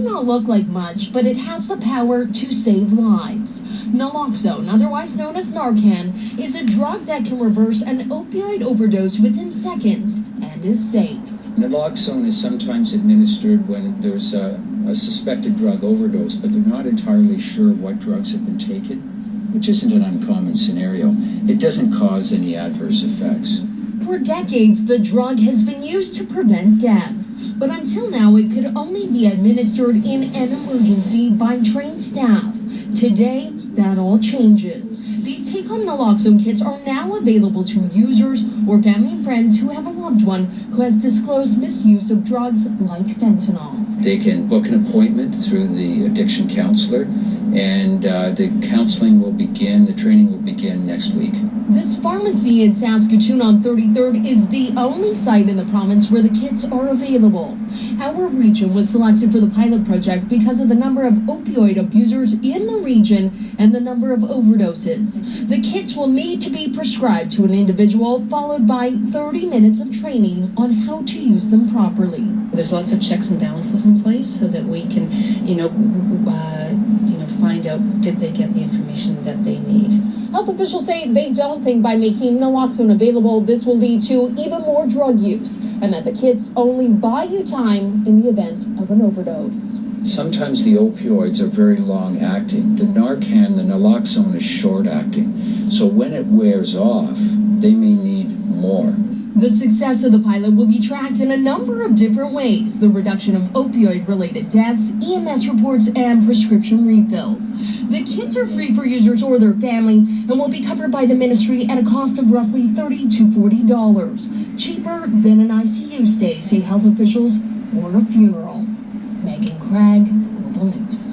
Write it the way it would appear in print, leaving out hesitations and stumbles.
not look like much, but it has the power to save lives. Naloxone, otherwise known as Narcan, is a drug that can reverse an opioid overdose within seconds and is safe. Naloxone is sometimes administered when there's a suspected drug overdose, but they're not entirely sure what drugs have been taken, which isn't an uncommon scenario. It doesn't cause any adverse effects. For decades, the drug has been used to prevent deaths, but until now it could only be administered in an emergency by trained staff. Today, that all changes. These take-home naloxone kits are now available to users or family and friends who have a loved one who has disclosed misuse of drugs like fentanyl. They can book an appointment through the addiction counselor, and the counseling will begin, the training will begin next week. This pharmacy in Saskatoon on 33rd is the only site in the province where the kits are available. Our region was selected for the pilot project because of the number of opioid abusers in the region and the number of overdoses. The kits will need to be prescribed to an individual, followed by 30 minutes of training on how to use them properly. There's lots of checks and balances in place so that we can, find out, did they get the information that they need. Health officials say they don't think by making naloxone available, this will lead to even more drug use, and that the kits only buy you time in the event of an overdose. Sometimes the opioids are very long-acting. The Narcan, the naloxone, is short-acting. So when it wears off, they may need more. The success of the pilot will be tracked in a number of different ways. The reduction of opioid-related deaths, EMS reports, and prescription refills. The kits are free for users or their family and will be covered by the ministry at a cost of roughly $30 to $40. Cheaper than an ICU stay, say health officials, or a funeral. Megan Craig, Global News.